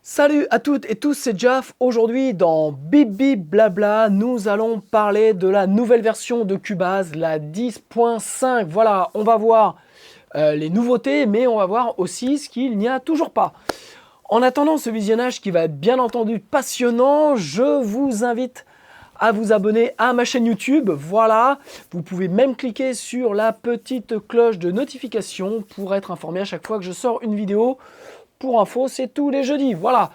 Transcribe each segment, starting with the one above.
Salut à toutes et tous, c'est Jaf. Aujourd'hui, dans Bip Bip Blabla, nous allons parler de la nouvelle version de Cubase, la 10.5. Voilà, on va voir les nouveautés, mais on va voir aussi ce qu'il n'y a toujours pas. En attendant ce visionnage qui va être bien entendu passionnant, je vous invite à vous abonner à ma chaîne YouTube. Voilà, vous pouvez même cliquer sur la petite cloche de notification pour être informé à chaque fois que je sors une vidéo. Pour info, c'est tous les jeudis. Voilà.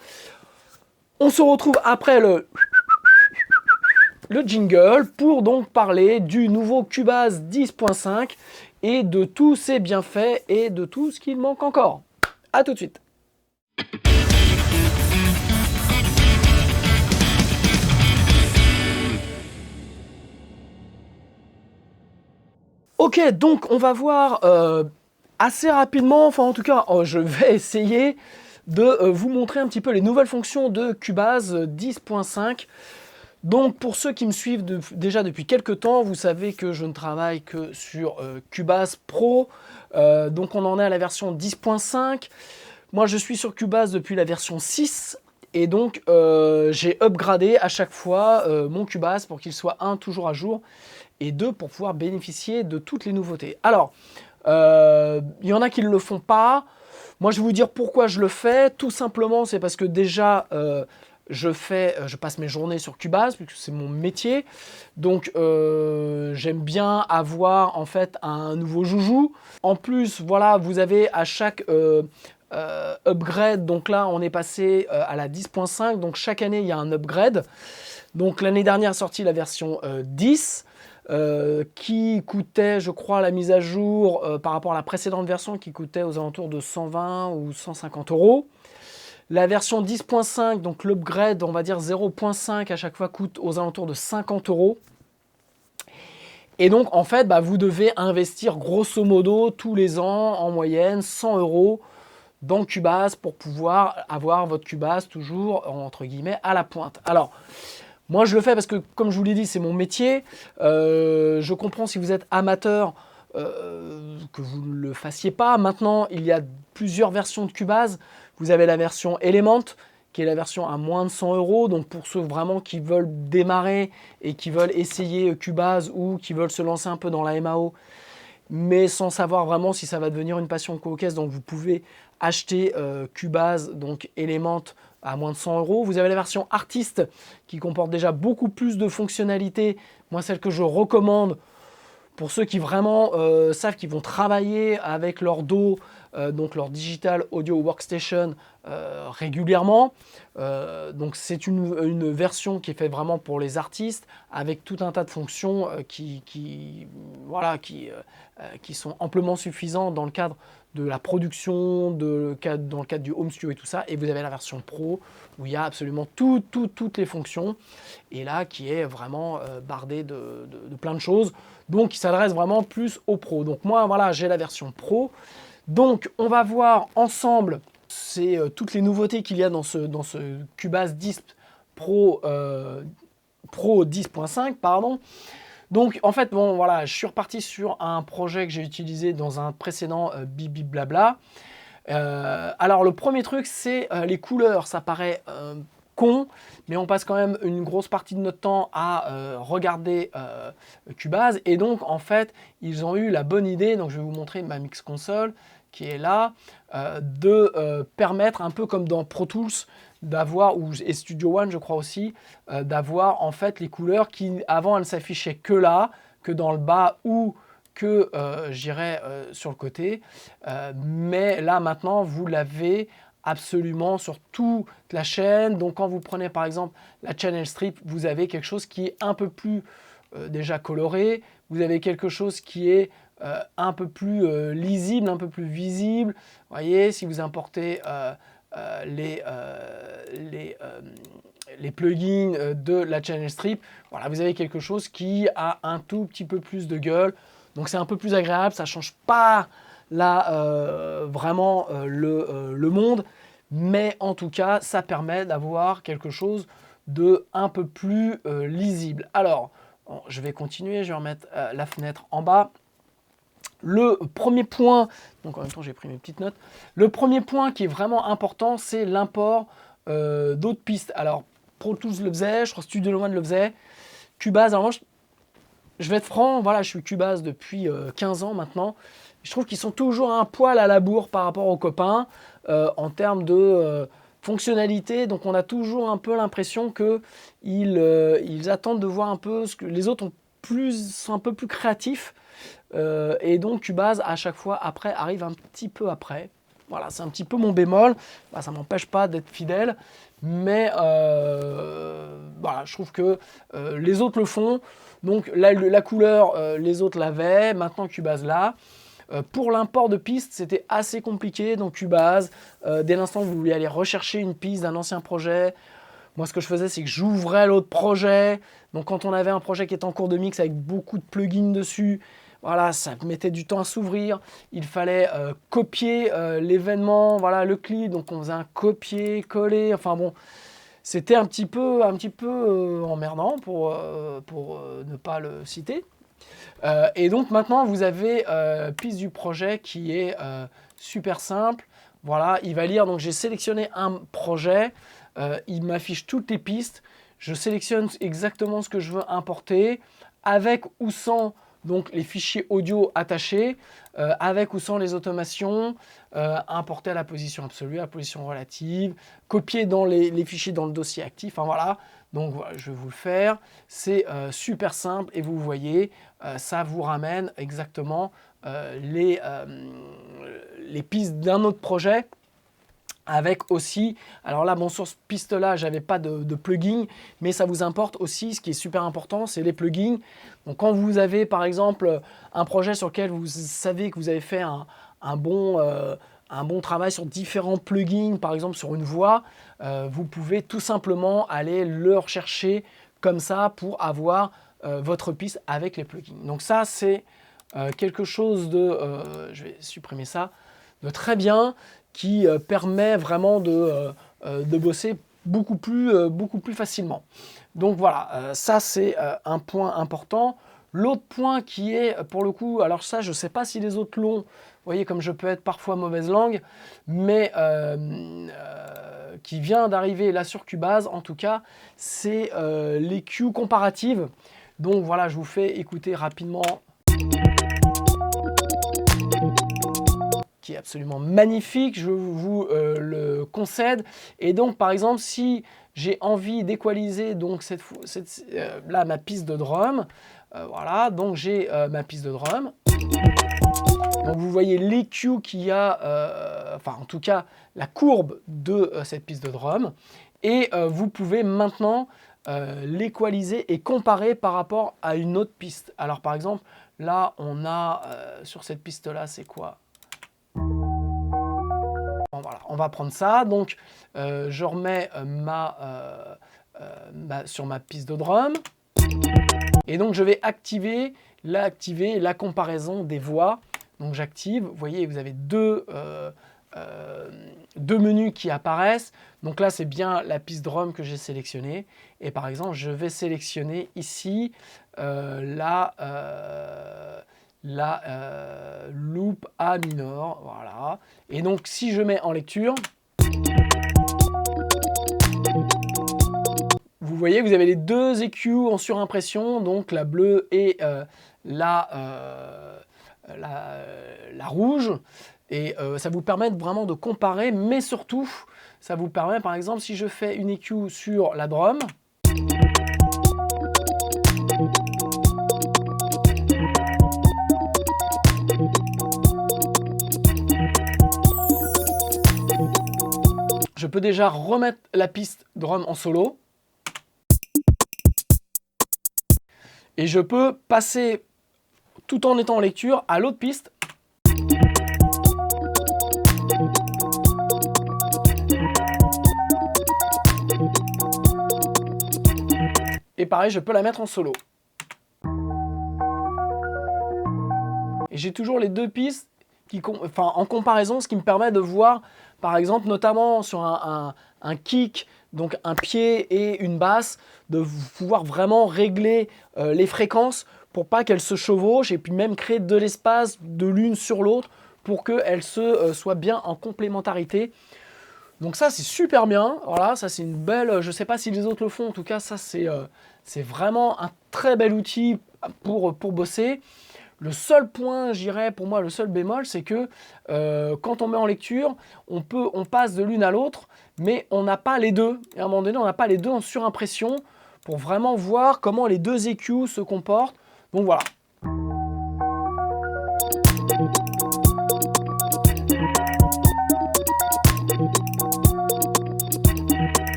On se retrouve après le jingle pour donc parler du nouveau Cubase 10.5 et de tous ses bienfaits et de tout ce qu'il manque encore. A tout de suite. Ok, donc on va voir assez rapidement, enfin en tout cas je vais essayer de vous montrer un petit peu les nouvelles fonctions de Cubase 10.5. Donc pour ceux qui me suivent déjà depuis quelques temps, vous savez que je ne travaille que sur Cubase Pro. Donc on en est à la version 10.5. Moi je suis sur Cubase depuis la version 6. Et donc j'ai upgradé à chaque fois mon Cubase pour qu'il soit toujours à jour. Et 2 pour pouvoir bénéficier de toutes les nouveautés. Alors, il y en a qui ne le font pas. Moi, je vais vous dire pourquoi je le fais. Tout simplement, c'est parce que déjà, je passe mes journées sur Cubase, puisque c'est mon métier. Donc, j'aime bien avoir en fait un nouveau joujou. En plus, voilà, vous avez à chaque upgrade, donc là, on est passé à la 10.5. Donc, chaque année, il y a un upgrade. Donc, l'année dernière est sortie la version 10. Qui coûtait, je crois, la mise à jour par rapport à la précédente version qui coûtait aux alentours de 120 ou 150 euros. La version 10.5, donc l'upgrade, on va dire 0.5 à chaque fois, coûte aux alentours de 50 euros. Et donc, en fait, vous devez investir grosso modo tous les ans, en moyenne, 100 euros dans Cubase pour pouvoir avoir votre Cubase toujours, entre guillemets, à la pointe. Alors, moi, je le fais parce que, comme je vous l'ai dit, c'est mon métier. Je comprends si vous êtes amateur que vous ne le fassiez pas. Maintenant, il y a plusieurs versions de Cubase. Vous avez la version Element, qui est la version à moins de 100 euros. Donc, pour ceux vraiment qui veulent démarrer et qui veulent essayer Cubase ou qui veulent se lancer un peu dans la MAO, mais sans savoir vraiment si ça va devenir une passion co-caisse. Donc, vous pouvez acheter Cubase, donc Element, à moins de 100 euros. Vous avez la version Artist qui comporte déjà beaucoup plus de fonctionnalités. Moi, celle que je recommande pour ceux qui vraiment savent qu'ils vont travailler avec leur DAW, donc leur Digital Audio Workstation régulièrement. Donc c'est une version qui est faite vraiment pour les artistes avec tout un tas de fonctions qui sont amplement suffisantes dans le cadre de la production, dans le cadre du home studio et tout ça. Et vous avez la version pro où il y a absolument toutes les fonctions et là qui est vraiment bardée de plein de choses. Donc il s'adresse vraiment plus aux pros. Donc moi voilà, j'ai la version pro. Donc on va voir ensemble toutes les nouveautés qu'il y a dans ce Cubase 10 Pro, Pro 10.5, pardon. Donc en fait, bon voilà, je suis reparti sur un projet que j'ai utilisé dans un précédent Bibi Blabla. Alors le premier truc, c'est les couleurs. Ça paraît con, mais on passe quand même une grosse partie de notre temps à regarder Cubase. Et donc en fait, ils ont eu la bonne idée, donc je vais vous montrer ma mix console qui est là, de permettre un peu comme dans Pro Tools, d'avoir, et Studio One je crois aussi, d'avoir en fait les couleurs qui avant elles s'affichaient que là, que dans le bas ou que j'irais sur le côté. Mais là maintenant vous l'avez absolument sur toute la chaîne. Donc quand vous prenez par exemple la channel strip, vous avez quelque chose qui est un peu plus déjà coloré, vous avez quelque chose qui est un peu plus lisible, un peu plus visible. Vous voyez, si vous importez les plugins de la channel strip, voilà, vous avez quelque chose qui a un tout petit peu plus de gueule. Donc c'est un peu plus agréable, ça ne change pas là vraiment le monde, mais en tout cas ça permet d'avoir quelque chose de un peu plus lisible. Alors bon, je vais continuer, je vais remettre la fenêtre en bas. Le premier point, donc en même temps j'ai pris mes petites notes, le premier point qui est vraiment important, c'est l'import d'autres pistes. Alors, Pro Tools le faisait, je crois Studio One le faisait. Cubase, alors moi, je vais être franc, voilà, je suis Cubase depuis 15 ans maintenant. Je trouve qu'ils sont toujours un poil à la bourre par rapport aux copains en termes de fonctionnalité. Donc, on a toujours un peu l'impression qu'ils attendent de voir un peu ce que les autres sont un peu plus créatifs. Et donc, Cubase, à chaque fois, après, arrive un petit peu après. Voilà, c'est un petit peu mon bémol. Bah, ça ne m'empêche pas d'être fidèle. Mais voilà, je trouve que les autres le font. Donc la couleur, les autres l'avaient. Maintenant, Cubase l'a. Pour l'import de pistes, c'était assez compliqué. Donc Cubase, dès l'instant où vous vouliez aller rechercher une piste d'un ancien projet, moi ce que je faisais, c'est que j'ouvrais l'autre projet. Donc quand on avait un projet qui était en cours de mix avec beaucoup de plugins dessus, voilà, ça mettait du temps à s'ouvrir. Il fallait copier l'événement, voilà, le clip. Donc on faisait un copier-coller. Enfin bon, c'était un petit peu emmerdant pour ne pas le citer. Et donc maintenant, vous avez piste du projet qui est super simple. Voilà, il va lire. Donc j'ai sélectionné un projet. Il m'affiche toutes les pistes. Je sélectionne exactement ce que je veux importer, avec ou sans donc les fichiers audio attachés, avec ou sans les automations, importer à la position absolue, à la position relative, copier dans les fichiers dans le dossier actif. Enfin voilà, donc voilà, je vais vous le faire. C'est super simple et vous voyez, ça vous ramène exactement les pistes d'un autre projet. Avec aussi, alors là, bon, sur ce piste-là, j'avais pas de plugin, mais ça vous importe aussi, ce qui est super important, c'est les plugins. Donc quand vous avez, par exemple, un projet sur lequel vous savez que vous avez fait un bon travail sur différents plugins, par exemple sur une voix, vous pouvez tout simplement aller le rechercher comme ça pour avoir votre piste avec les plugins. Donc ça, c'est quelque chose de, je vais supprimer ça, de très bien, qui permet vraiment de bosser beaucoup plus facilement. Donc voilà, ça c'est un point important. L'autre point qui est, pour le coup, alors ça je ne sais pas si les autres l'ont, vous voyez comme je peux être parfois mauvaise langue, mais qui vient d'arriver là sur Cubase, en tout cas, c'est les cues comparatives. Donc voilà, je vous fais écouter rapidement, qui est absolument magnifique, je vous le concède. Et donc, par exemple, si j'ai envie d'équaliser donc là ma piste de drum, voilà, donc j'ai ma piste de drum. Donc vous voyez l'EQ qu'il y a, enfin en tout cas la courbe de cette piste de drum. Et vous pouvez maintenant l'équaliser et comparer par rapport à une autre piste. Alors par exemple, là on a sur cette piste-là, c'est quoi ? Bon, voilà, on va prendre ça. Donc, je remets sur ma piste de drum. Et donc, je vais activer la comparaison des voix. Donc, j'active. Vous voyez, vous avez deux menus qui apparaissent. Donc là, c'est bien la piste drum que j'ai sélectionnée. Et par exemple, je vais sélectionner ici la loop A minor, voilà. Et donc si je mets en lecture, vous voyez, vous avez les deux EQ en surimpression, donc la bleue et la rouge. Et ça vous permet vraiment de comparer, mais surtout, ça vous permet, par exemple, si je fais une EQ sur la drum, je peux déjà remettre la piste drum en solo. Et je peux passer, tout en étant en lecture, à l'autre piste. Et pareil, je peux la mettre en solo. Et j'ai toujours les deux pistes en comparaison, ce qui me permet de voir, par exemple, notamment sur un kick, donc un pied et une basse, de pouvoir vraiment régler les fréquences pour pas qu'elles se chevauchent et puis même créer de l'espace de l'une sur l'autre pour qu'elles soient bien en complémentarité. Donc ça, c'est super bien. Voilà, ça c'est une belle... Je ne sais pas si les autres le font. En tout cas, ça c'est vraiment un très bel outil pour bosser. Le seul point, j'irais, pour moi, le seul bémol, c'est que quand on met en lecture, on passe de l'une à l'autre, mais on n'a pas les deux. Et à un moment donné, on n'a pas les deux en surimpression pour vraiment voir comment les deux EQ se comportent. Donc voilà.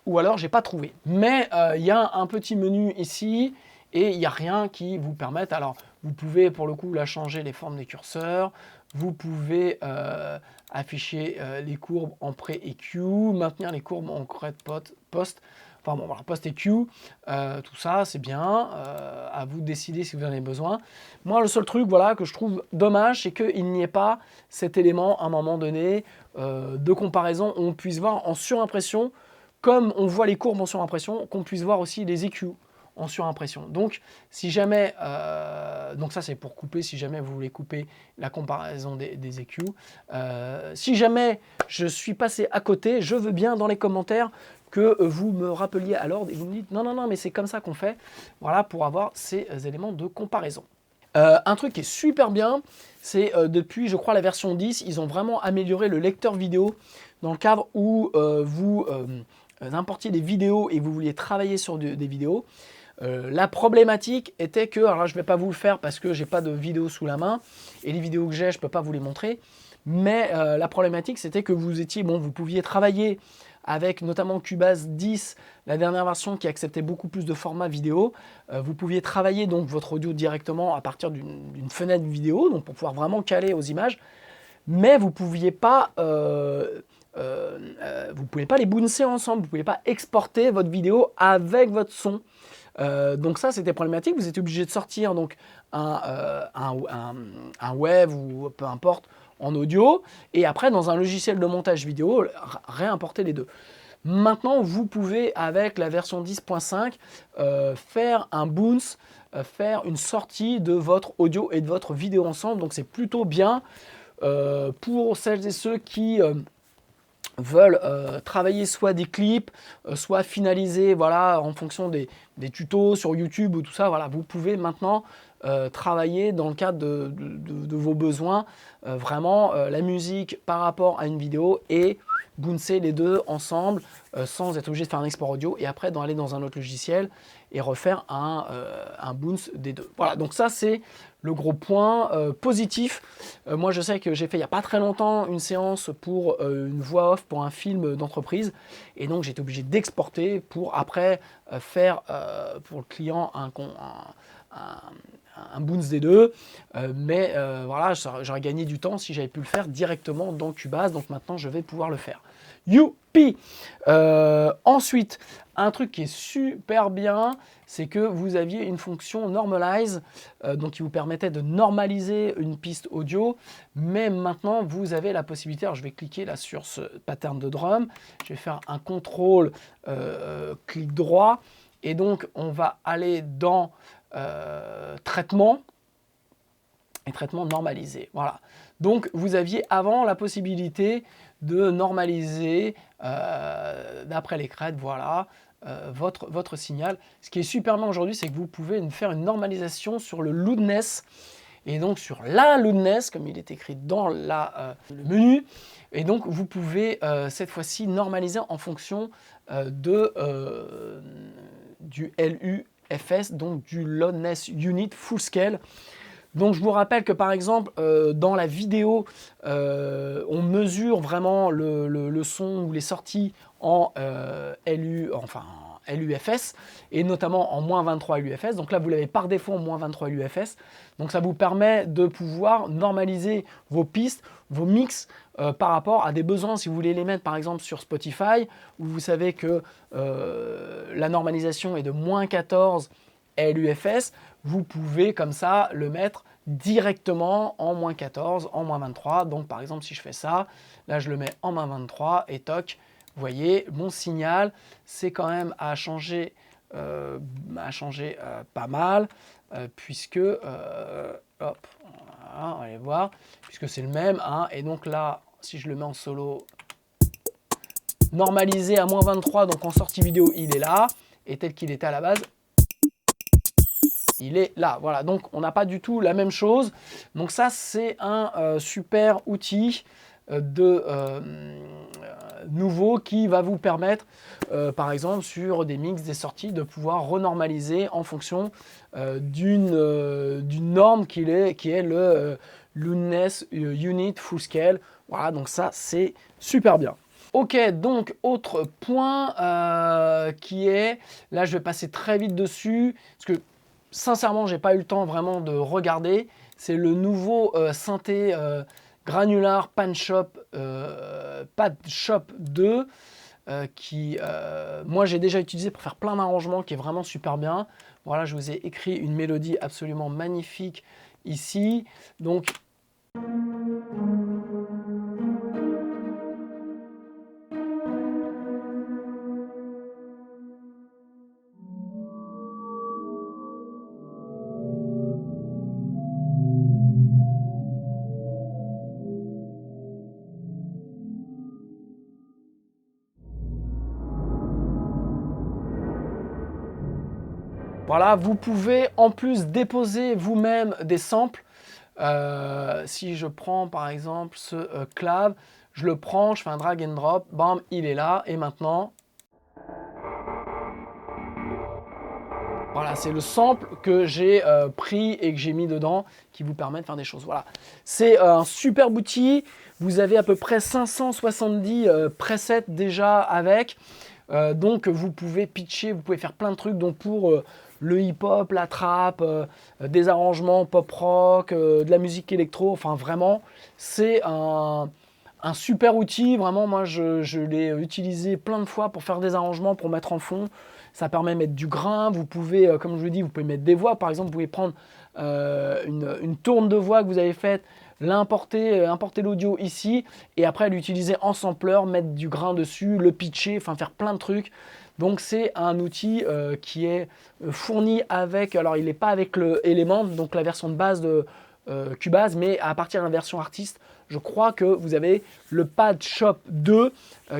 Ou alors j'ai pas trouvé. Mais il y a un petit menu ici et il n'y a rien qui vous permette. Alors vous pouvez pour le coup là changer les formes des curseurs, vous pouvez afficher les courbes en pré-EQ, maintenir les courbes en post. Enfin bon voilà, post-EQ, tout ça c'est bien, à vous de décider si vous en avez besoin. Moi le seul truc voilà, que je trouve dommage, c'est qu'il n'y ait pas cet élément à un moment donné de comparaison où on puisse voir en surimpression, comme on voit les courbes en surimpression, qu'on puisse voir aussi les EQ en surimpression. Donc, si jamais, donc ça c'est pour couper, si jamais vous voulez couper la comparaison des EQ. Si jamais je suis passé à côté, je veux bien dans les commentaires que vous me rappeliez à l'ordre et vous me dites non, non, non, mais c'est comme ça qu'on fait, voilà, pour avoir ces éléments de comparaison. Un truc qui est super bien, c'est depuis, je crois, la version 10, ils ont vraiment amélioré le lecteur vidéo dans le cadre où vous importiez des vidéos et vous vouliez travailler sur des vidéos. La problématique était que, alors là je ne vais pas vous le faire parce que je n'ai pas de vidéo sous la main et les vidéos que j'ai je ne peux pas vous les montrer, mais la problématique c'était que vous pouviez travailler avec notamment Cubase 10, la dernière version qui acceptait beaucoup plus de formats vidéo. Vous pouviez travailler donc votre audio directement à partir d'une fenêtre vidéo, donc pour pouvoir vraiment caler aux images, mais vous ne pouviez pas les bouncer ensemble, vous ne pouviez pas exporter votre vidéo avec votre son. Donc ça c'était problématique, vous étiez obligé de sortir donc un wave ou peu importe en audio et après dans un logiciel de montage vidéo réimporter les deux. Maintenant vous pouvez avec la version 10.5 faire un bounce, faire une sortie de votre audio et de votre vidéo ensemble, donc c'est plutôt bien pour celles et ceux qui veulent travailler soit des clips, soit finaliser voilà, en fonction des tutos sur YouTube ou tout ça. Voilà, vous pouvez maintenant travailler dans le cadre de vos besoins, vraiment la musique par rapport à une vidéo et bouncer les deux ensemble sans être obligé de faire un export audio et après aller dans un autre logiciel et refaire un bounce des deux. Voilà, donc ça c'est le gros point positif. Moi je sais que j'ai fait il n'y a pas très longtemps une séance pour une voix off pour un film d'entreprise et donc j'étais obligé d'exporter pour après faire pour le client un bounce des deux, mais voilà, j'aurais gagné du temps si j'avais pu le faire directement dans Cubase, donc maintenant je vais pouvoir le faire. Youpi! Ensuite, un truc qui est super bien, c'est que vous aviez une fonction Normalize, donc qui vous permettait de normaliser une piste audio, mais maintenant vous avez la possibilité, alors je vais cliquer là sur ce pattern de drum, je vais faire un contrôle clic droit, et donc on va aller dans traitement, et traitement normalisé. Voilà. Donc vous aviez avant la possibilité de normaliser d'après les crêtes, voilà, votre signal. Ce qui est super bien aujourd'hui, c'est que vous pouvez faire une normalisation sur le loudness et donc sur la loudness, comme il est écrit dans le menu. Et donc vous pouvez cette fois-ci normaliser en fonction du LUFS, donc du Loudness Unit Full Scale. Donc je vous rappelle que par exemple dans la vidéo on mesure vraiment le son ou les sorties en LUFS et notamment en moins 23 LUFS. Donc là vous l'avez par défaut en moins 23 LUFS. Donc ça vous permet de pouvoir normaliser vos pistes, vos mix par rapport à des besoins. Si vous voulez les mettre par exemple sur Spotify où vous savez que la normalisation est de moins 14 LUFS, vous pouvez comme ça le mettre directement en moins 14, en moins 23. Donc par exemple si je fais ça, là je le mets en moins 23 et toc, vous voyez mon signal c'est quand même à changer pas mal puisque hop, voilà, on va aller voir, puisque c'est le même hein, et donc là si je le mets en solo, normalisé à -23, donc en sortie vidéo, il est là. Et tel qu'il était à la base, il est là. Voilà, donc on n'a pas du tout la même chose. Donc ça, c'est un super outil nouveau qui va vous permettre, par exemple, sur des mix, des sorties, de pouvoir renormaliser en fonction d'une norme qui est le Loudness Unit Full Scale. Voilà, donc ça, c'est super bien. Ok, donc autre point qui est, là je vais passer très vite dessus, parce que sincèrement j'ai pas eu le temps vraiment de regarder, c'est le nouveau synthé granular Pan Shop 2 qui, moi j'ai déjà utilisé pour faire plein d'arrangements, qui est vraiment super bien. Voilà, je vous ai écrit une mélodie absolument magnifique ici, donc voilà, vous pouvez en plus déposer vous-même des samples. Si je prends par exemple ce clave, je le prends, je fais un drag and drop, bam, il est là. Et maintenant, voilà, c'est le sample que j'ai pris et que j'ai mis dedans qui vous permet de faire des choses. Voilà, c'est un super outil. Vous avez à peu près 570 presets déjà avec. Donc vous pouvez pitcher, vous pouvez faire plein de trucs. Donc pour le hip-hop, la trap, des arrangements pop-rock, de la musique électro, enfin vraiment, c'est un super outil. Vraiment, moi, je l'ai utilisé plein de fois pour faire des arrangements, pour mettre en fond. Ça permet de mettre du grain. Vous pouvez, comme je vous dis, vous pouvez mettre des voix. Par exemple, vous pouvez prendre une tourne de voix que vous avez faite, importer l'audio ici, et après l'utiliser en sampler, mettre du grain dessus, le pitcher, enfin faire plein de trucs. Donc c'est un outil qui est fourni avec, alors il n'est pas avec le Element, donc la version de base de Cubase, mais à partir de la version artiste, je crois que vous avez le Pad Shop 2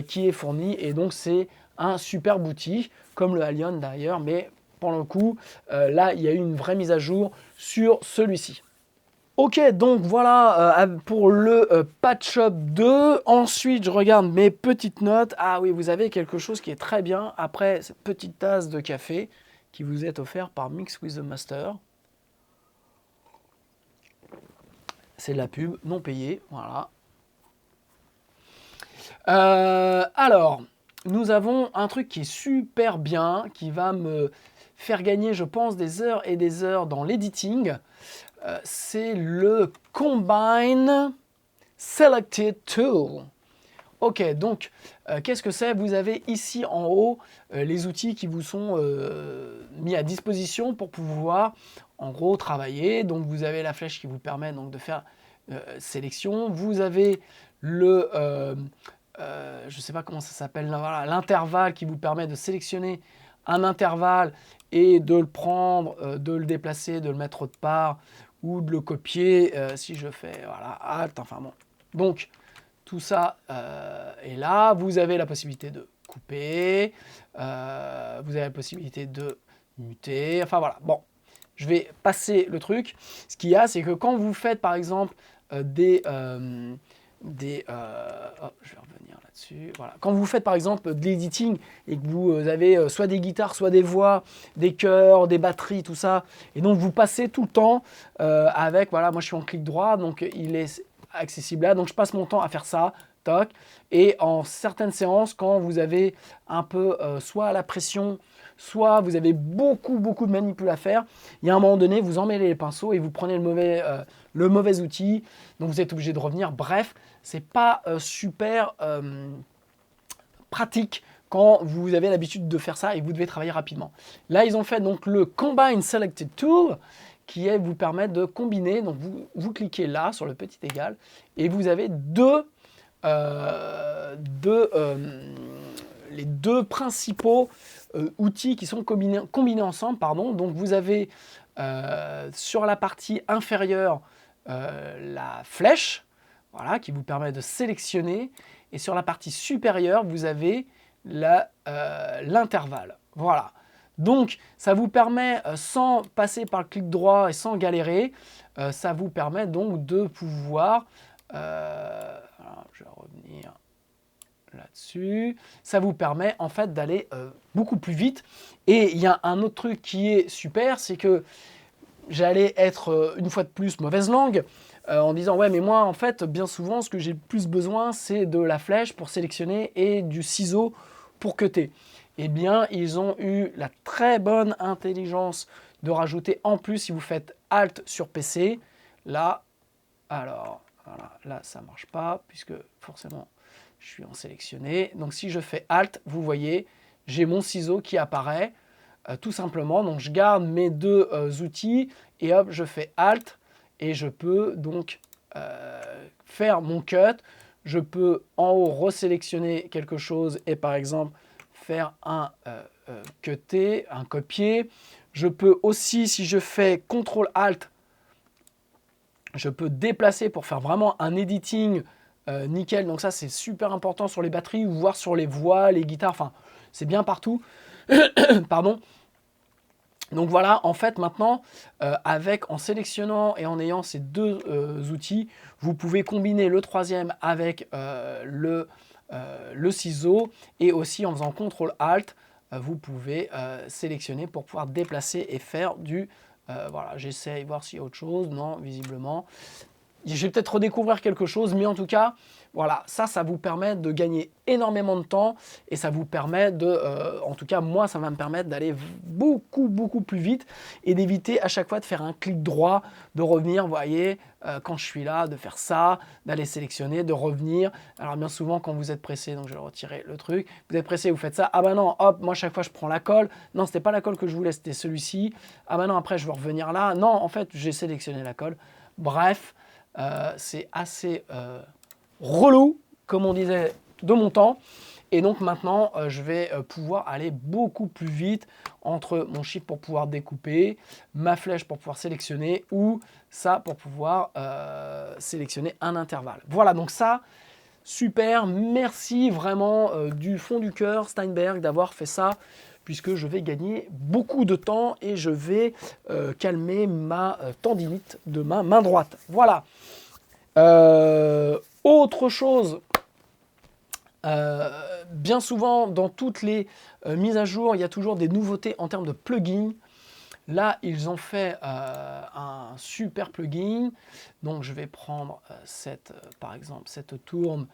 qui est fourni, et donc c'est un superbe outil, comme le Allion d'ailleurs, mais pour le coup, là il y a eu une vraie mise à jour sur celui-ci. Ok, donc voilà pour le Patch Shop 2. Ensuite, je regarde mes petites notes. Ah oui, vous avez quelque chose qui est très bien après cette petite tasse de café qui vous est offerte par Mix with the Master. C'est de la pub non payée, voilà. Alors, nous avons un truc qui est super bien, qui va me faire gagner, je pense, des heures et des heures dans l'editing. C'est le Combine Selected Tool. Ok, donc qu'est-ce que c'est? Vous avez ici en haut les outils qui vous sont mis à disposition pour pouvoir en gros travailler. Donc vous avez la flèche qui vous permet donc de faire sélection. Vous avez le, je ne sais pas comment ça s'appelle, voilà, l'intervalle qui vous permet de sélectionner un intervalle et de le prendre, de le déplacer, de le mettre autre part ou de le copier. Si je fais voilà, Alt, enfin bon. Donc tout ça est là. Vous avez la possibilité de couper, vous avez la possibilité de muter, enfin voilà. Bon, je vais passer le truc. Ce qu'il y a, c'est que quand vous faites par exemple oh, je vais revenir là-dessus. Voilà. Quand vous faites par exemple de l'editing et que vous avez soit des guitares, soit des voix, des chœurs, des batteries, tout ça, et donc vous passez tout le temps avec, voilà, moi je suis en clic droit, donc il est accessible là, donc je passe mon temps à faire ça, toc, et en certaines séances, quand vous avez un peu soit la pression, soit vous avez beaucoup de manipules à faire, il y a un moment donné, vous emmêlez les pinceaux et vous prenez le mauvais outil, donc vous êtes obligé de revenir. Bref, c'est pas super pratique quand vous avez l'habitude de faire ça et que vous devez travailler rapidement. Là, ils ont fait donc le Combine Selected Tool qui est vous permettre de combiner. Donc vous cliquez là sur le petit égal et vous avez les deux principaux outils qui sont combinés ensemble. Pardon. Donc vous avez sur la partie inférieure la flèche, voilà, qui vous permet de sélectionner. et sur la partie supérieure, vous avez l'intervalle. Voilà. Donc, ça vous permet, sans passer par le clic droit et sans galérer, ça vous permet donc de pouvoir... je vais revenir là-dessus. Ça vous permet en fait d'aller beaucoup plus vite. Et il y a un autre truc qui est super, c'est que j'allais être, une fois de plus, mauvaise langue, en disant « Ouais, mais moi, en fait, bien souvent, ce que j'ai le plus besoin, c'est de la flèche pour sélectionner et du ciseau pour cutter. » Eh bien, ils ont eu la très bonne intelligence de rajouter en plus, si vous faites Alt sur PC, là, alors, voilà, là, ça ne marche pas, puisque forcément, je suis en sélectionné. Donc, si je fais Alt, vous voyez, j'ai mon ciseau qui apparaît, tout simplement. Donc, je garde mes deux outils, et hop, je fais Alt, et je peux donc faire mon cut. Je peux en haut resélectionner quelque chose, et par exemple, faire un cutter, un copier. Je peux aussi, si je fais CTRL-ALT, je peux déplacer pour faire vraiment un editing nickel. Donc ça, c'est super important sur les batteries, ou voire sur les voix, les guitares. Enfin, c'est bien partout. Pardon. Donc voilà, en fait, maintenant, en sélectionnant et en ayant ces deux outils, vous pouvez combiner le troisième avec le ciseau, et aussi en faisant CTRL-ALT, vous pouvez sélectionner pour pouvoir déplacer et faire du... voilà, j'essaie de voir s'il y a autre chose. Non, visiblement. Je vais peut-être redécouvrir quelque chose, mais en tout cas, voilà, ça vous permet de gagner énormément de temps, et ça vous permet de, en tout cas, moi, ça va me permettre d'aller beaucoup, beaucoup plus vite, et d'éviter à chaque fois de faire un clic droit, de revenir, vous voyez, quand je suis là, de faire ça, d'aller sélectionner, de revenir. Alors bien souvent, quand vous êtes pressé, donc je vais retirer le truc, vous êtes pressé, vous faites ça, ah bah non, hop, moi, chaque fois, je prends la colle, non, c'était pas la colle que je voulais, c'était celui-ci, ah bah non, après, je vais revenir là, non, en fait, j'ai sélectionné la colle. Bref, c'est assez relou, comme on disait de mon temps. Et donc maintenant, je vais pouvoir aller beaucoup plus vite entre mon shift pour pouvoir découper, ma flèche pour pouvoir sélectionner, ou ça pour pouvoir sélectionner un intervalle. Voilà, donc ça, super. Merci vraiment du fond du cœur, Steinberg, d'avoir fait ça, puisque je vais gagner beaucoup de temps et je vais calmer ma tendinite de ma main droite. Voilà. Autre chose, bien souvent dans toutes les mises à jour, il y a toujours des nouveautés en termes de plugins. Là, ils ont fait un super plugin. Donc, je vais prendre par exemple cette tourne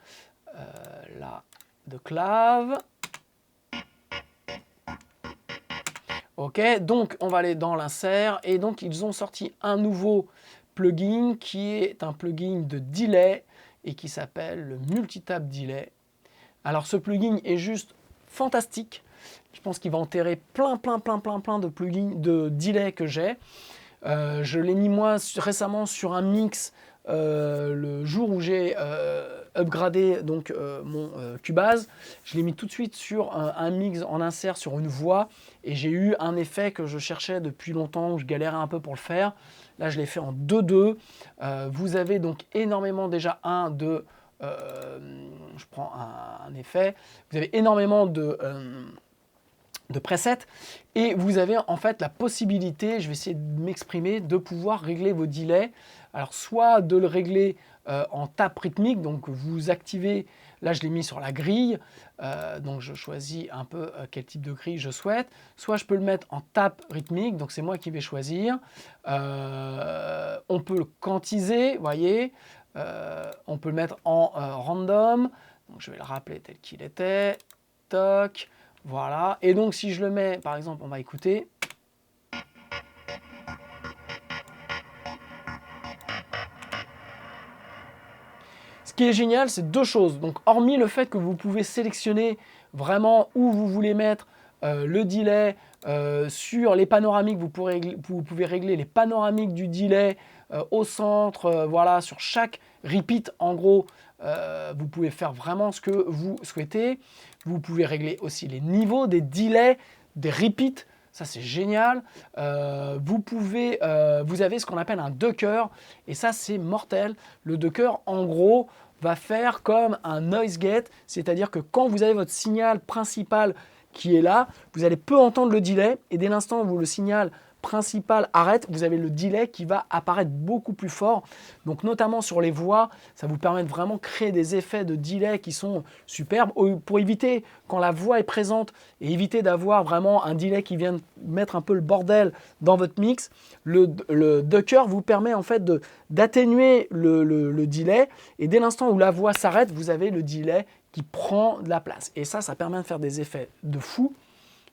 là de clave. Ok, donc on va aller dans l'insert, et donc ils ont sorti un nouveau plugin qui est un plugin de delay et qui s'appelle le Multitap Delay. Alors ce plugin est juste fantastique. Je pense qu'il va enterrer plein de plugins de delay que j'ai. Je l'ai mis moi récemment sur un mix le jour où j'ai upgradé donc, mon Cubase. Je l'ai mis tout de suite sur un mix en insert sur une voix, et j'ai eu un effet que je cherchais depuis longtemps, où je galérais un peu pour le faire. Là, je l'ai fait en 2-2. Vous avez donc énormément déjà je prends un effet. Vous avez énormément de presets, et vous avez en fait la possibilité, je vais essayer de m'exprimer, de pouvoir régler vos delays. Alors soit de le régler en tape rythmique, donc vous activez, là je l'ai mis sur la grille, donc je choisis un peu quel type de grille je souhaite, soit je peux le mettre en tape rythmique, donc c'est moi qui vais choisir. On peut le quantiser, vous voyez, on peut le mettre en random, donc je vais le rappeler tel qu'il était, toc. Voilà, et donc si je le mets, par exemple, on va écouter. Ce qui est génial, c'est deux choses. Donc, hormis le fait que vous pouvez sélectionner vraiment où vous voulez mettre le delay, sur les panoramiques, vous pouvez régler les panoramiques du delay au centre, voilà, sur chaque repeat, en gros, vous pouvez faire vraiment ce que vous souhaitez. Vous pouvez régler aussi les niveaux des delays, des repeats. Ça, c'est génial. Vous avez ce qu'on appelle un ducker, et ça, c'est mortel. Le ducker, en gros, va faire comme un noise gate, c'est-à-dire que quand vous avez votre signal principal qui est là, vous allez peu entendre le delay, et dès l'instant où le signal principal arrête, vous avez le delay qui va apparaître beaucoup plus fort. Donc notamment sur les voix, ça vous permet de vraiment créer des effets de delay qui sont superbes pour éviter quand la voix est présente et éviter d'avoir vraiment un delay qui vient mettre un peu le bordel dans votre mix. Le ducker vous permet en fait d'atténuer le delay, et dès l'instant où la voix s'arrête, vous avez le delay qui prend de la place. Et ça permet de faire des effets de fou.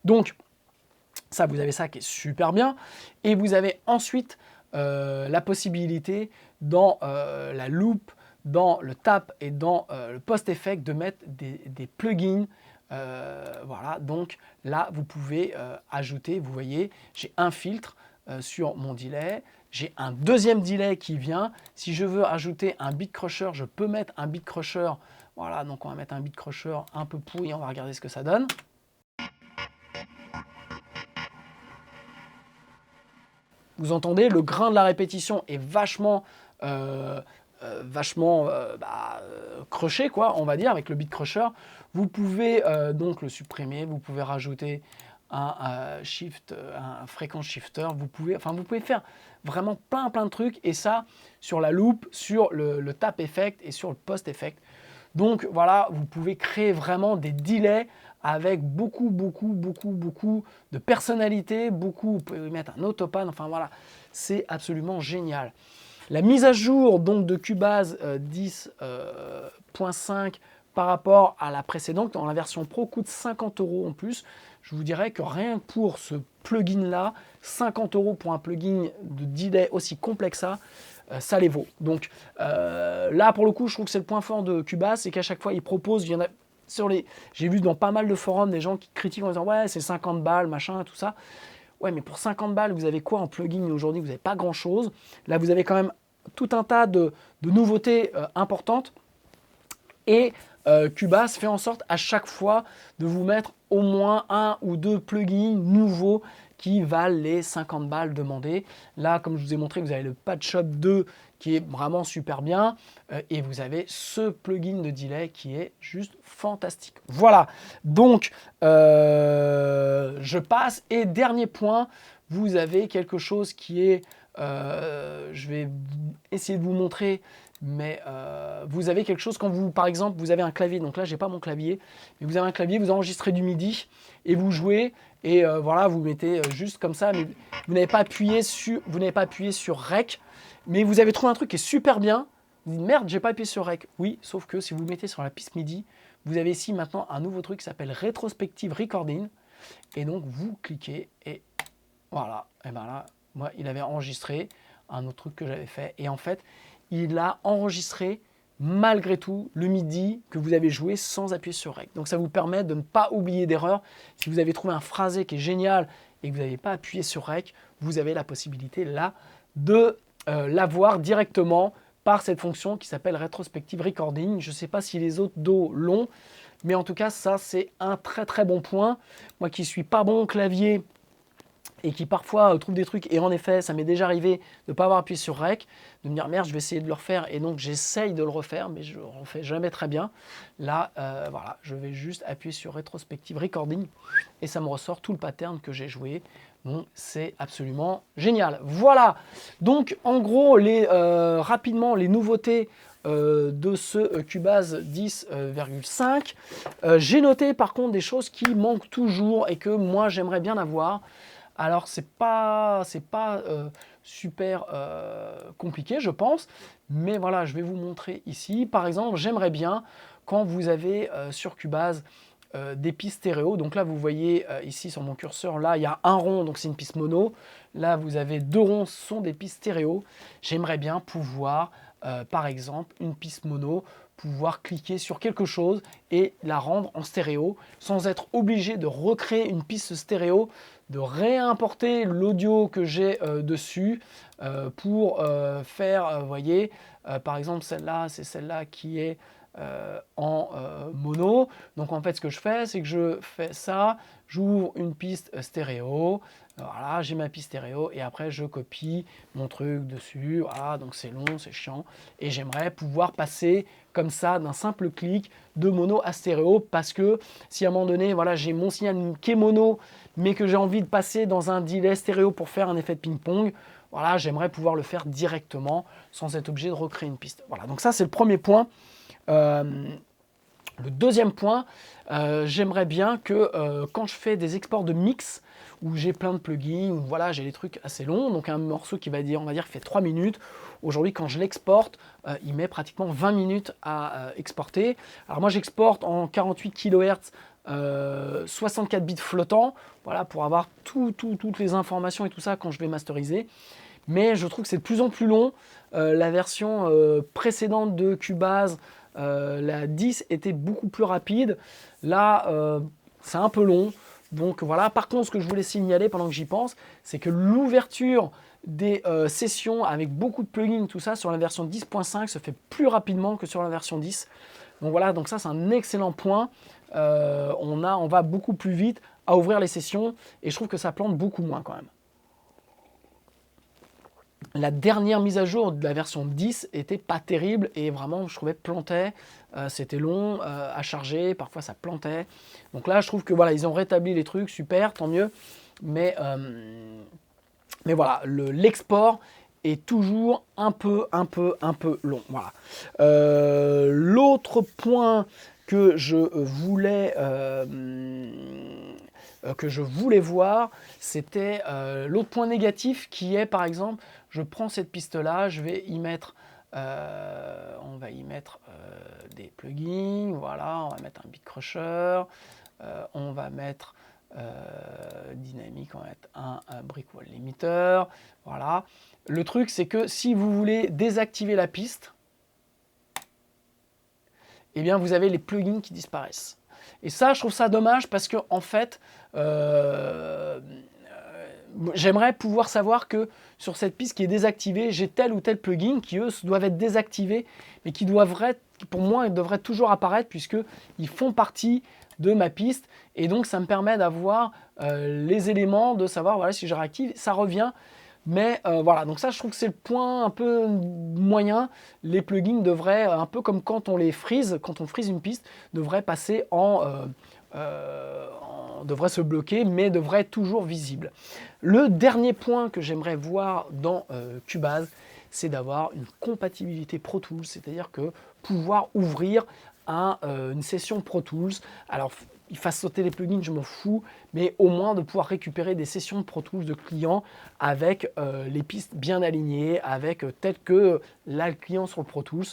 Donc ça, vous avez ça qui est super bien. Et vous avez ensuite la possibilité dans la loop, dans le tap et dans le post-effect de mettre des plugins. Voilà, donc là, vous pouvez ajouter, vous voyez, j'ai un filtre sur mon delay. J'ai un deuxième delay qui vient. Si je veux ajouter un beat crusher, je peux mettre un beat crusher. Voilà, donc on va mettre un beat crusher un peu pourri, on va regarder ce que ça donne. Vous entendez, le grain de la répétition est vachement crusher, quoi, on va dire, avec le beat crusher. Vous pouvez donc le supprimer, vous pouvez rajouter un fréquence shifter, vous pouvez faire vraiment plein de trucs, et ça sur la loop, sur le tap effect et sur le post effect. Donc voilà, vous pouvez créer vraiment des delays avec beaucoup de personnalité, vous pouvez mettre un autopan, enfin voilà, c'est absolument génial. La mise à jour donc de Cubase 10.5 par rapport à la précédente, dans la version Pro, coûte 50 € en plus. Je vous dirais que rien que pour ce plugin-là, 50 € pour un plugin de delay aussi complexe ça les vaut. Donc là, pour le coup, je trouve que c'est le point fort de Cubase, c'est qu'à chaque fois, ils proposent, il y en a j'ai vu dans pas mal de forums des gens qui critiquent en disant ouais, c'est 50 balles, machin, tout ça. Ouais, mais pour 50 balles, vous avez quoi en plugin aujourd'hui? Vous n'avez pas grand-chose. Là, vous avez quand même tout un tas de nouveautés importantes. Et Cubase fait en sorte à chaque fois de vous mettre au moins un ou deux plugins nouveaux qui valent les 50 balles demandées. Là, comme je vous ai montré, vous avez le Patch-Up 2 qui est vraiment super bien, et vous avez ce plugin de delay qui est juste fantastique. Voilà, donc je passe, et dernier point, vous avez quelque chose qui est, je vais essayer de vous montrer, mais vous avez quelque chose quand vous, par exemple, vous avez un clavier, donc là j'ai pas mon clavier, mais vous avez un clavier, vous enregistrez du MIDI et vous jouez, et voilà, vous mettez juste comme ça, mais vous n'avez pas appuyé sur Rec, mais vous avez trouvé un truc qui est super bien. Vous dites merde, j'ai pas appuyé sur Rec. Oui, sauf que si vous mettez sur la piste MIDI, vous avez ici maintenant un nouveau truc qui s'appelle Retrospective Recording, et donc vous cliquez et voilà, et ben là, moi il avait enregistré un autre truc que j'avais fait, et en fait il a enregistré malgré tout le MIDI que vous avez joué sans appuyer sur Rec. Donc ça vous permet de ne pas oublier d'erreur. Si vous avez trouvé un phrasé qui est génial et que vous n'avez pas appuyé sur Rec, vous avez la possibilité là de l'avoir directement par cette fonction qui s'appelle Retrospective Recording. Je ne sais pas si les autres dos l'ont, mais en tout cas ça c'est un très bon point. Moi qui suis pas bon au clavier et qui parfois trouve des trucs, et en effet ça m'est déjà arrivé de ne pas avoir appuyé sur Rec, de me dire merde, je vais essayer de le refaire, et donc j'essaye de le refaire mais je ne le refais jamais très bien. Là voilà, je vais juste appuyer sur Retrospective Recording et ça me ressort tout le pattern que j'ai joué. Donc c'est absolument génial. Voilà, donc en gros rapidement les nouveautés de ce Cubase 10.5. J'ai noté par contre des choses qui manquent toujours et que moi j'aimerais bien avoir. Alors c'est pas super compliqué, je pense, mais voilà, je vais vous montrer ici. Par exemple, j'aimerais bien, quand vous avez sur Cubase des pistes stéréo, donc là vous voyez ici sur mon curseur, là il y a un rond, donc c'est une piste mono, là vous avez deux ronds, ce sont des pistes stéréo. J'aimerais bien pouvoir, par exemple, une piste mono, pouvoir cliquer sur quelque chose et la rendre en stéréo, sans être obligé de recréer une piste stéréo, de réimporter l'audio que j'ai dessus pour faire, vous voyez, par exemple celle-là, c'est celle-là qui est en mono. Donc en fait, ce que je fais, c'est que je fais ça, j'ouvre une piste stéréo, voilà, j'ai ma piste stéréo et après je copie mon truc dessus. Voilà, donc c'est long, c'est chiant et j'aimerais pouvoir passer comme ça d'un simple clic de mono à stéréo parce que si à un moment donné, voilà, j'ai mon signal qui est mono mais que j'ai envie de passer dans un delay stéréo pour faire un effet de ping-pong, voilà, j'aimerais pouvoir le faire directement sans être obligé de recréer une piste. Voilà, donc ça c'est le premier point. Le deuxième point, j'aimerais bien que quand je fais des exports de mix, où j'ai plein de plugins, où voilà, j'ai des trucs assez longs, donc un morceau qui va dire, on va dire, fait 3 minutes. Aujourd'hui, quand je l'exporte, il met pratiquement 20 minutes à exporter. Alors moi, j'exporte en 48 kHz, 64 bits flottants, voilà, pour avoir toutes les informations et tout ça quand je vais masteriser. Mais je trouve que c'est de plus en plus long. La version précédente de Cubase, la 10 était beaucoup plus rapide. Là, c'est un peu long. Donc voilà. Par contre, ce que je voulais signaler pendant que j'y pense, c'est que l'ouverture des sessions avec beaucoup de plugins, tout ça, sur la version 10.5 se fait plus rapidement que sur la version 10. Donc voilà, donc ça c'est un excellent point. On va beaucoup plus vite à ouvrir les sessions et je trouve que ça plante beaucoup moins quand même. La dernière mise à jour de la version 10 était pas terrible et vraiment je trouvais plantait, c'était long à charger, parfois ça plantait. Donc là je trouve que voilà, ils ont rétabli les trucs, super, tant mieux. Mais voilà, l'export est toujours un peu long. Voilà. L'autre point que je voulais voir, c'était l'autre point négatif qui est par exemple, je prends cette piste-là, je vais y mettre, on va y mettre des plugins, voilà, on va mettre un beat crusher, on va mettre dynamique, on va mettre un brick wall limiter, voilà. Le truc c'est que si vous voulez désactiver la piste, eh bien vous avez les plugins qui disparaissent. Et ça, je trouve ça dommage parce que en fait, j'aimerais pouvoir savoir que sur cette piste qui est désactivée, j'ai tel ou tel plugin qui, eux, doivent être désactivés, mais qui pour moi, ils devraient toujours apparaître puisqu'ils font partie de ma piste. Et donc, ça me permet d'avoir les éléments, de savoir voilà, si je réactive, ça revient. Mais voilà, donc ça, je trouve que c'est le point un peu moyen. Les plugins devraient, un peu comme quand on les freeze, quand on freeze une piste, devraient passer devrait se bloquer, mais devrait être toujours visible. Le dernier point que j'aimerais voir dans Cubase, c'est d'avoir une compatibilité Pro Tools, c'est-à-dire que pouvoir ouvrir une session Pro Tools. Alors, il fasse sauter les plugins, je m'en fous, mais au moins de pouvoir récupérer des sessions de Pro Tools de clients avec les pistes bien alignées, avec tel que là le client sur le Pro Tools,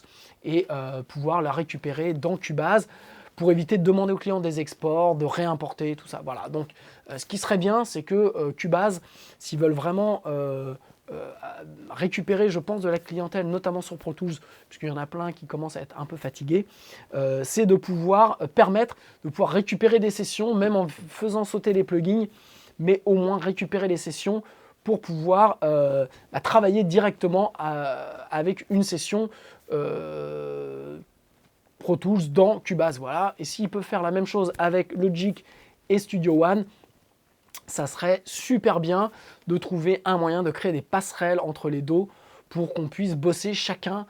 et pouvoir la récupérer dans Cubase pour éviter de demander aux clients des exports, de réimporter, tout ça. Voilà. Donc, ce qui serait bien, c'est que Cubase, s'ils veulent vraiment récupérer, je pense, de la clientèle, notamment sur Pro Tools, puisqu'il y en a plein qui commencent à être un peu fatigués, c'est de pouvoir permettre de pouvoir récupérer des sessions, même en faisant sauter les plugins, mais au moins récupérer les sessions pour pouvoir travailler directement avec une session Pro Tools dans Cubase. Voilà. Et s'il peut faire la même chose avec Logic et Studio One, ça serait super bien de trouver un moyen de créer des passerelles entre les dos pour qu'on puisse bosser chacun.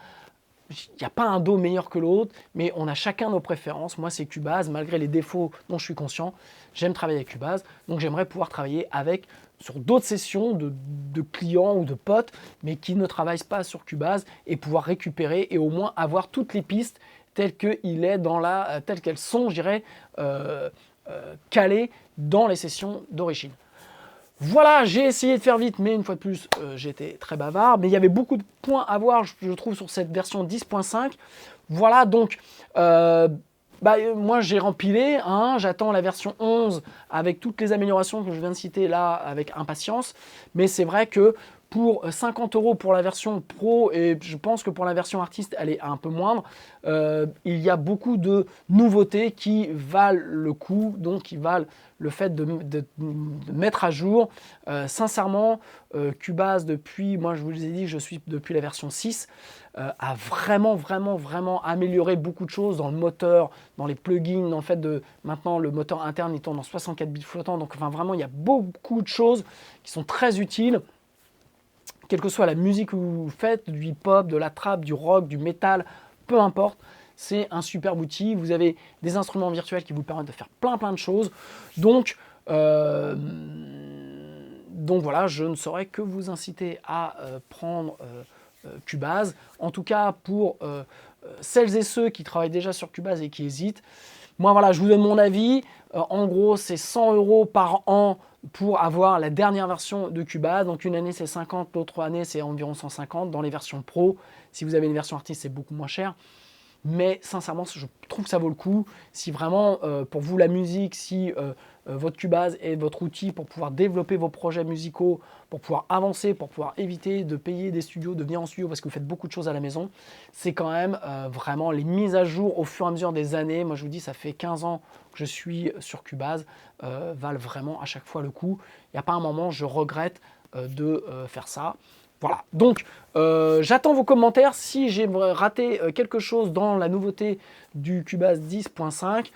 Il n'y a pas un dos meilleur que l'autre, mais on a chacun nos préférences. Moi, c'est Cubase, malgré les défauts dont je suis conscient. J'aime travailler avec Cubase, donc j'aimerais pouvoir travailler sur d'autres sessions de clients ou de potes, mais qui ne travaillent pas sur Cubase, et pouvoir récupérer et au moins avoir toutes les pistes telles qu'elles sont, je dirais, calées dans les sessions d'origine. Voilà, j'ai essayé de faire vite, mais une fois de plus, j'étais très bavard. Mais il y avait beaucoup de points à voir, je trouve, sur cette version 10.5. Voilà, donc, moi, j'ai rempilé. J'attends la version 11 avec toutes les améliorations que je viens de citer là, avec impatience. Mais c'est vrai que pour 50 € pour la version Pro, et je pense que pour la version artiste, elle est un peu moindre. Il y a beaucoup de nouveautés qui valent le coup, donc qui valent le fait de mettre à jour. Sincèrement, Cubase, depuis, moi je vous ai dit, je suis depuis la version 6, a vraiment amélioré beaucoup de choses dans le moteur, dans les plugins. En fait, maintenant, le moteur interne, il tourne en 64 bits flottants. Donc, enfin, vraiment, il y a beaucoup de choses qui sont très utiles. Quelle que soit la musique que vous faites, du hip-hop, de la trap, du rock, du métal, peu importe, c'est un superbe outil. Vous avez des instruments virtuels qui vous permettent de faire plein de choses. Donc voilà, je ne saurais que vous inciter à prendre Cubase. En tout cas, pour celles et ceux qui travaillent déjà sur Cubase et qui hésitent, moi voilà, je vous donne mon avis. En gros, c'est 100 € par an pour avoir la dernière version de Cubase. Donc une année c'est 50, l'autre année c'est environ 150 dans les versions pro. Si vous avez une version artiste, c'est beaucoup moins cher. Mais sincèrement, je trouve que ça vaut le coup. Si vraiment, pour vous, la musique, si votre Cubase est votre outil pour pouvoir développer vos projets musicaux, pour pouvoir avancer, pour pouvoir éviter de payer des studios, de venir en studio parce que vous faites beaucoup de choses à la maison, c'est quand même vraiment les mises à jour au fur et à mesure des années. Moi, je vous dis, ça fait 15 ans que je suis sur Cubase, valent vraiment à chaque fois le coup. Il n'y a pas un moment, je regrette de faire ça. Voilà, donc j'attends vos commentaires. Si j'ai raté quelque chose dans la nouveauté du Cubase 10.5,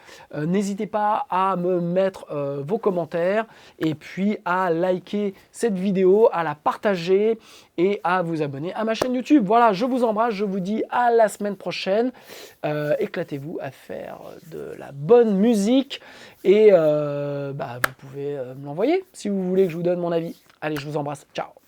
n'hésitez pas à me mettre vos commentaires et puis à liker cette vidéo, à la partager et à vous abonner à ma chaîne YouTube. Voilà, je vous embrasse, je vous dis à la semaine prochaine. Éclatez-vous à faire de la bonne musique et vous pouvez me l'envoyer si vous voulez que je vous donne mon avis. Allez, je vous embrasse, ciao!